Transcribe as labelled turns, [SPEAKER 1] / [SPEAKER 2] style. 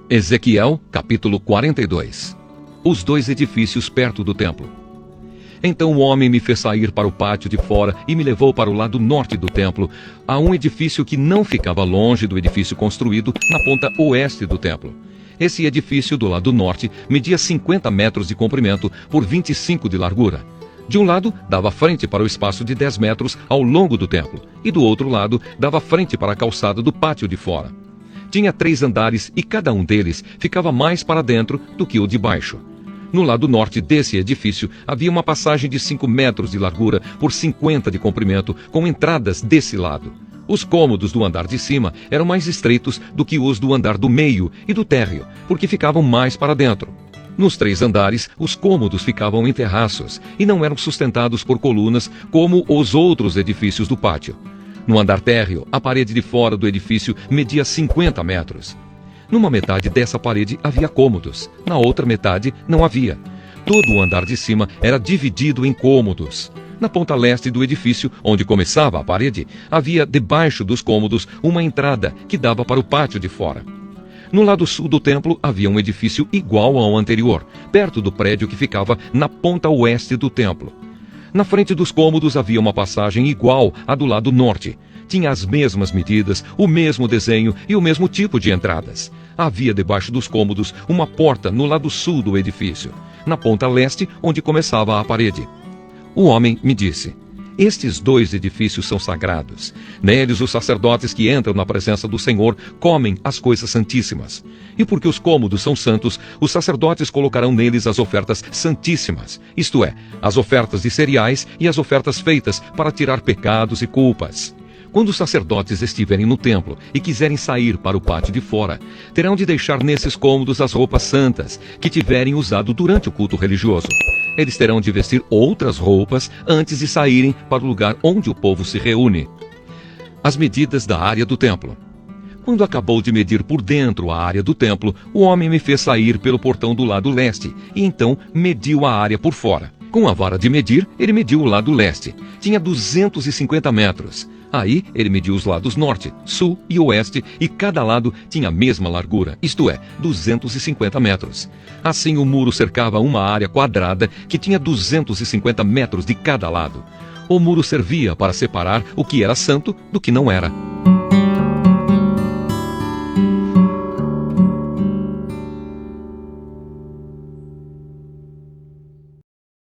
[SPEAKER 1] Ezequiel, capítulo 42. Os dois edifícios perto do templo. Então o homem me fez sair para o pátio de fora e me levou para o lado norte do templo, a um edifício que não ficava longe do edifício construído na ponta oeste do templo. Esse edifício do lado norte media 50 metros de comprimento por 25 de largura. De um lado, dava frente para o espaço de 10 metros ao longo do templo, e do outro lado, dava frente para a calçada do pátio de fora. Tinha 3 andares e cada um deles ficava mais para dentro do que o de baixo. No lado norte desse edifício havia uma passagem de 5 metros de largura por 50 de comprimento, com entradas desse lado. Os cômodos do andar de cima eram mais estreitos do que os do andar do meio e do térreo, porque ficavam mais para dentro. Nos 3 andares, os cômodos ficavam em terraços e não eram sustentados por colunas como os outros edifícios do pátio. No andar térreo, a parede de fora do edifício media 50 metros. Numa metade dessa parede havia cômodos, na outra metade não havia. Todo o andar de cima era dividido em cômodos. Na ponta leste do edifício, onde começava a parede, havia debaixo dos cômodos uma entrada que dava para o pátio de fora. No lado sul do templo havia um edifício igual ao anterior, perto do prédio que ficava na ponta oeste do templo. Na frente dos cômodos havia uma passagem igual à do lado norte. Tinha as mesmas medidas, o mesmo desenho e o mesmo tipo de entradas. Havia debaixo dos cômodos uma porta no lado sul do edifício, na ponta leste, onde começava a parede. O homem me disse: estes 2 edifícios são sagrados. Neles os sacerdotes que entram na presença do Senhor comem as coisas santíssimas. E porque os cômodos são santos, os sacerdotes colocarão neles as ofertas santíssimas, isto é, as ofertas de cereais e as ofertas feitas para tirar pecados e culpas. Quando os sacerdotes estiverem no templo e quiserem sair para o pátio de fora, terão de deixar nesses cômodos as roupas santas que tiverem usado durante o culto religioso. Eles terão de vestir outras roupas antes de saírem para o lugar onde o povo se reúne. As medidas da área do templo. Quando acabou de medir por dentro a área do templo, o homem me fez sair pelo portão do lado leste e então mediu a área por fora. Com a vara de medir, ele mediu o lado leste. Tinha 250 metros. Aí ele mediu os lados norte, sul e oeste e cada lado tinha a mesma largura, isto é, 250 metros. Assim o muro cercava uma área quadrada que tinha 250 metros de cada lado. O muro servia para separar o que era santo do que não era.